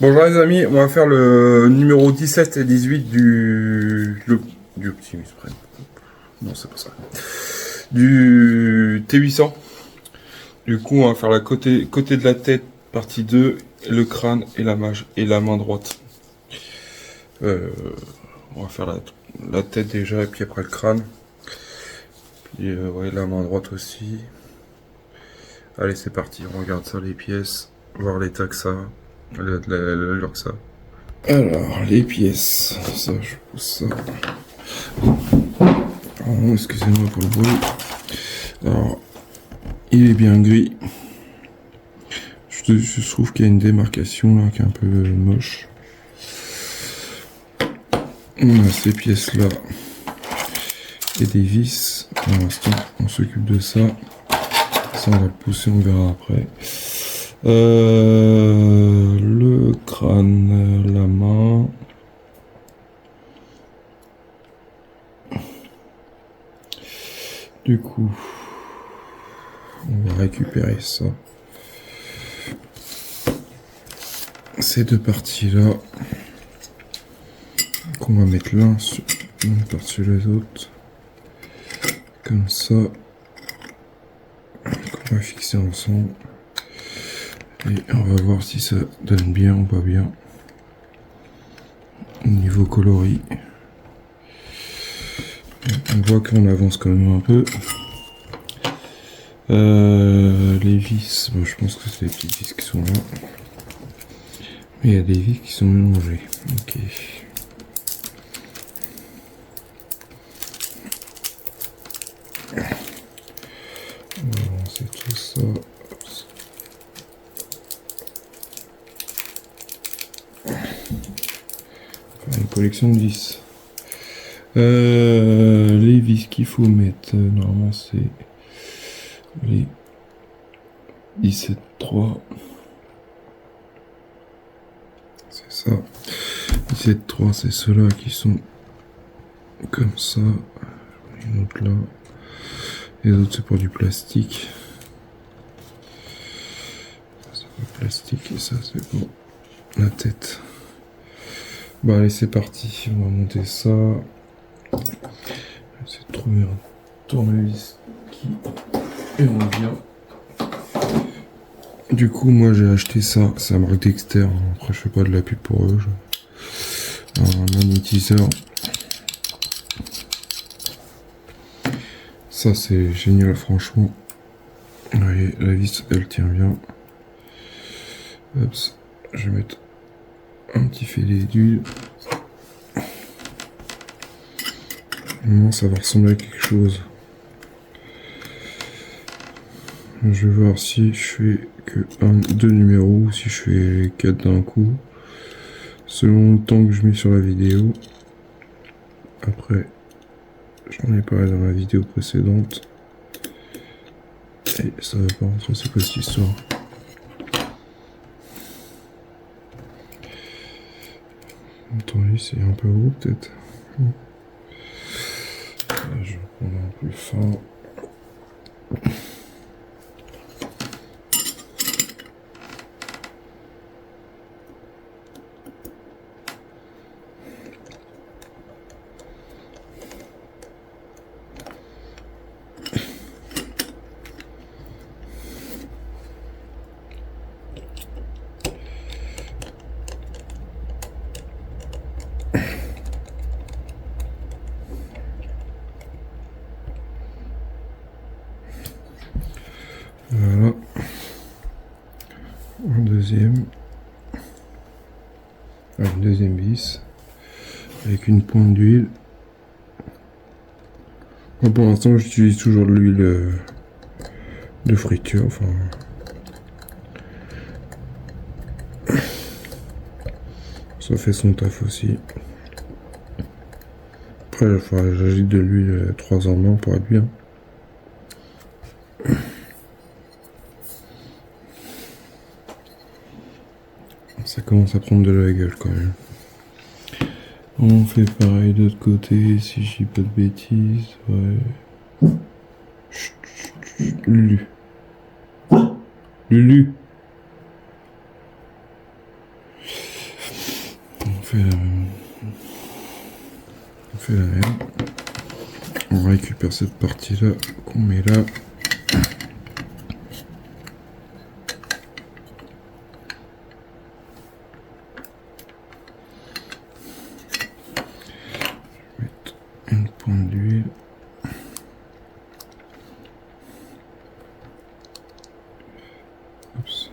Bonjour les amis, on va faire le numéro 17 et 18 du Optimus Prime. Non, c'est pas ça. Du T800. Du coup, on va faire la côté de la tête, partie 2, le crâne et la main droite. Euh, on va faire la tête déjà et puis après le crâne. Puis ouais, la main droite aussi. Allez, c'est parti, on regarde ça, les pièces, voir l'état que ça, l'allure que ça. Alors, les pièces, ça, je pousse ça. Oh, excusez-moi pour le bruit. Alors, il est bien gris. Je trouve qu'il y a une démarcation là qui est un peu moche. On a ces pièces-là et des vis. Pour l'instant, on s'occupe de ça. Ça, on va le pousser, on verra après. Le crâne, la main. Du coup, on va récupérer ça. Ces deux parties-là, qu'on va mettre l'un par-dessus les autres. Comme ça. Qu'on va fixer ensemble. Et on va voir si ça donne bien ou pas bien. Au niveau coloris. On voit qu'on avance quand même un peu. Les vis, bon, je pense que c'est les petites vis qui sont là. Mais il y a des vis qui sont mélangées. Ok. On va lancer tout ça. Enfin, une collection de vis. Les vis qu'il faut mettre, normalement c'est les 17.3. C'est ça. 17.3, c'est ceux-là qui sont comme ça. Une autre là. Les autres c'est pour du plastique. Ça c'est pour le plastique et ça c'est pour la tête. Bon allez, c'est parti. On va monter ça. Essayer de trouver un tournevis qui est moins bien. Du coup, moi j'ai acheté ça. C'est la marque Dexter. Après, je fais pas de la pub pour eux. Un magnétiseur. Ça, c'est génial, franchement. Vous voyez, la vis, elle tient bien. Hop, je vais mettre un petit filet d'huile. Maintenant, ça va ressembler à quelque chose. Je vais voir si je fais que deux numéros ou si je fais 4 d'un coup. Selon le temps que je mets sur la vidéo. Après, j'en ai parlé dans la vidéo précédente. Et ça va pas rentrer, c'est quoi cette histoire? Attendez, c'est un peu haut peut-être. Là, je vais prendre un plus fin. Voilà. Un deuxième. Une deuxième vis. Avec une pointe d'huile. Moi, pour l'instant, j'utilise toujours de l'huile de friture. Enfin, ça fait son taf aussi. Après, j'ajoute de l'huile 3 en 1 pour être bien. Ça commence à prendre de la gueule quand même. On fait pareil de l'autre côté, si je dis pas de bêtises. Ouais. Chut, chut, chut. Lulu. Lulu. On fait la même. On récupère cette partie-là qu'on met là. Mettre une pointe d'huile. Oups.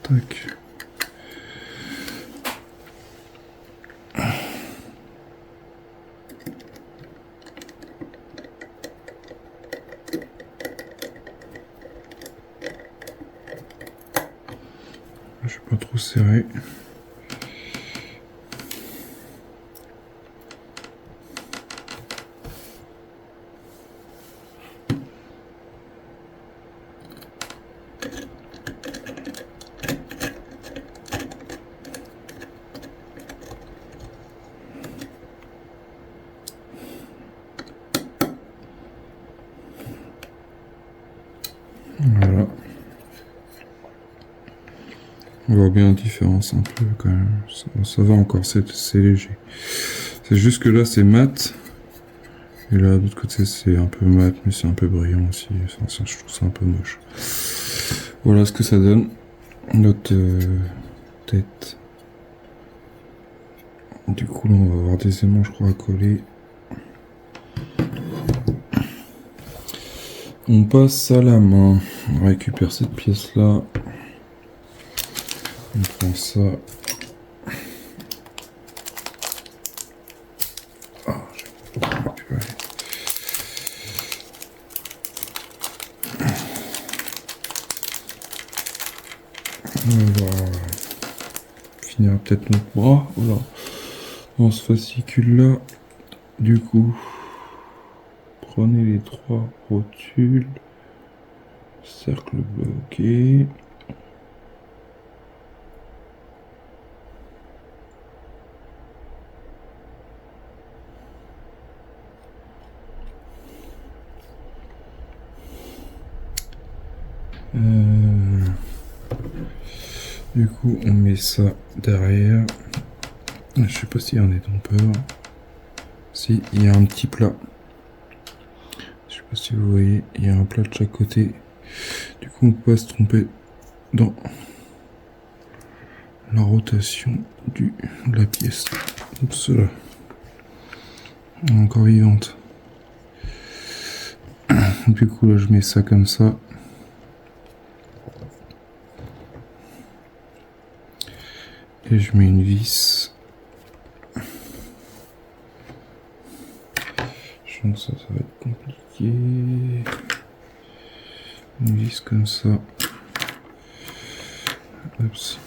Tac. Je vais pas trop serrer. Voilà. On voit bien la différence un peu quand même. Ça va encore, c'est léger. C'est juste que là c'est mat. Et là de l'autre côté c'est un peu mat mais c'est un peu brillant aussi. Enfin, ça, je trouve ça un peu moche. Voilà ce que ça donne. Notre tête. Du coup là on va avoir des aimants je crois à coller. On passe à la main. On récupère cette pièce là. On prend ça. Ah, j'ai pas récupéré. On va finir peut-être notre bras. Voilà. Dans ce fascicule là. Du coup, prenez les 3 rotules. Cercle bloqué. Du coup, on met ça derrière. Je sais pas s'il y a un étampeur. Si, il y a un petit plat. Je sais pas si vous voyez, il y a un plat de chaque côté. Du coup, on peut pas se tromper dans la rotation de la pièce. Oups là. Encore vivante. Du coup, là, je mets ça comme ça. Et je mets une vis. Je sens que ça va être compliqué. Une vis comme ça. Oups.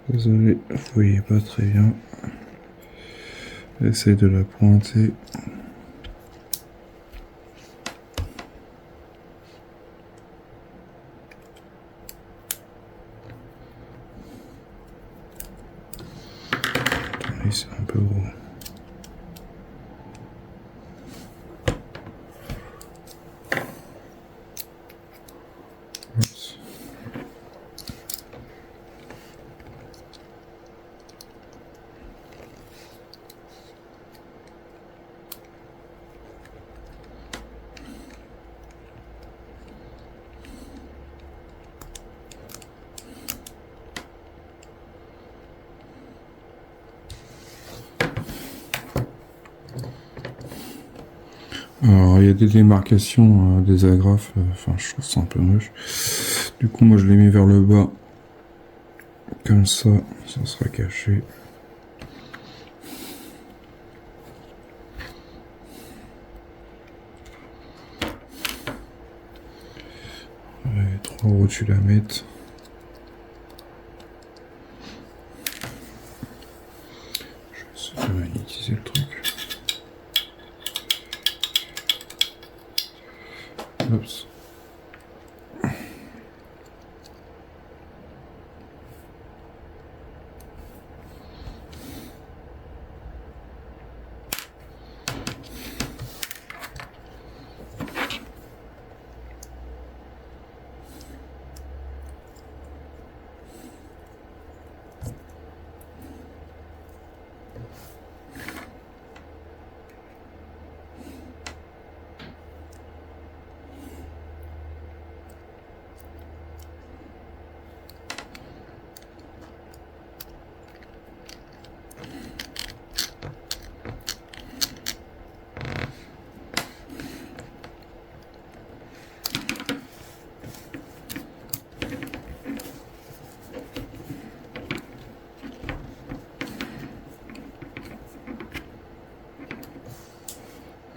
Désolé, vous voyez pas très bien. J'essaie de la pointer. Attendez, c'est un peu gros. Oups. Alors il y a des démarcations des agrafes, enfin je trouve ça un peu moche. Du coup moi je les mets vers le bas, comme ça, ça sera caché. Et 3 rotules à mettre. Je vais essayer de magnétiser le truc. Oups.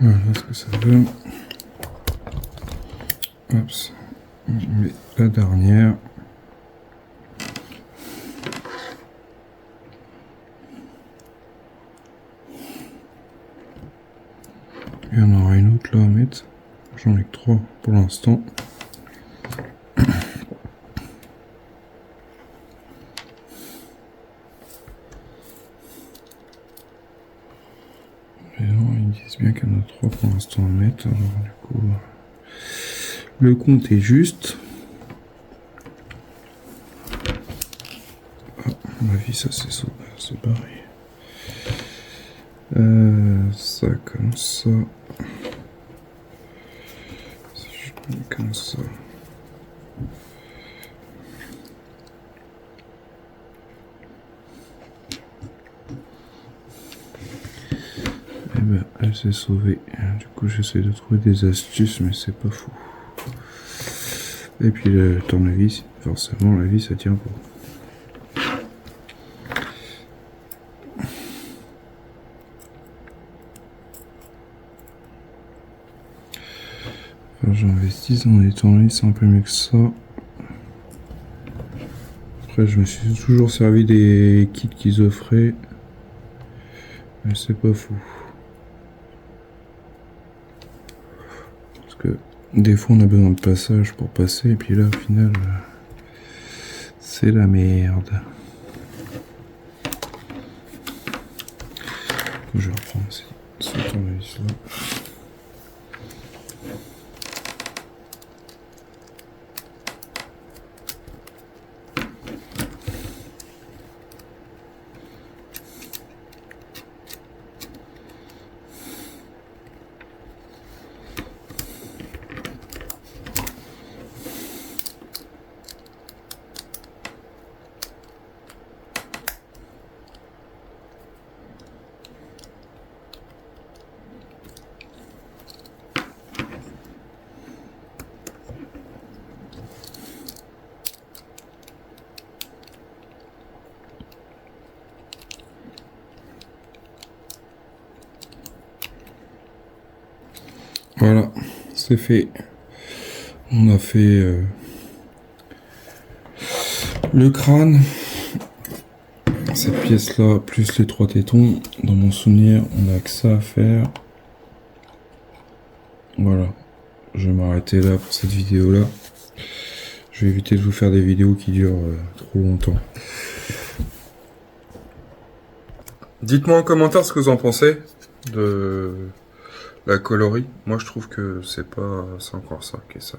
Voilà ce que ça donne. Oups. Mais la dernière. Il y en aura une autre là à mettre. J'en ai que 3 pour l'instant. Et non, ils disent bien qu'il y en a 3 pour l'instant à mettre. Alors du coup, le compte est juste. Ah, à mon avis, ça c'est pareil. Ça comme ça. Si je mets comme ça. Eh ben, elle s'est sauvée. Du coup, j'essaie de trouver des astuces, mais c'est pas fou. Et puis le tournevis, forcément, la vis ça tient pas. J'investis dans les tournevis un peu mieux que ça. Après, je me suis toujours servi des kits qu'ils offraient. Mais c'est pas fou. Parce que des fois, on a besoin de passage pour passer. Et puis là, au final, c'est la merde. Je reprends ce tournevis là. Voilà, c'est fait. On a fait le crâne, cette pièce là, plus les 3 tétons. Dans mon souvenir, on a que ça à faire. Voilà, je vais m'arrêter là pour cette vidéo là. Je vais éviter de vous faire des vidéos qui durent trop longtemps. Dites-moi en commentaire ce que vous en pensez de la coloris. Moi je trouve que c'est encore ça qui est ça.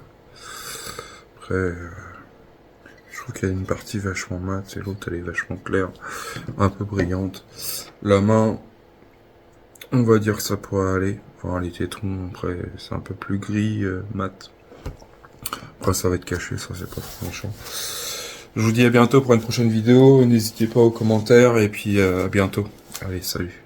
Après, je trouve qu'il y a une partie vachement mate et l'autre elle est vachement claire, un peu brillante. La main, on va dire que ça pourrait aller. Enfin les tétons, après c'est un peu plus gris, mat. Après ça va être caché, ça c'est pas trop méchant. Je vous dis à bientôt pour une prochaine vidéo. N'hésitez pas aux commentaires et puis à bientôt. Allez, salut.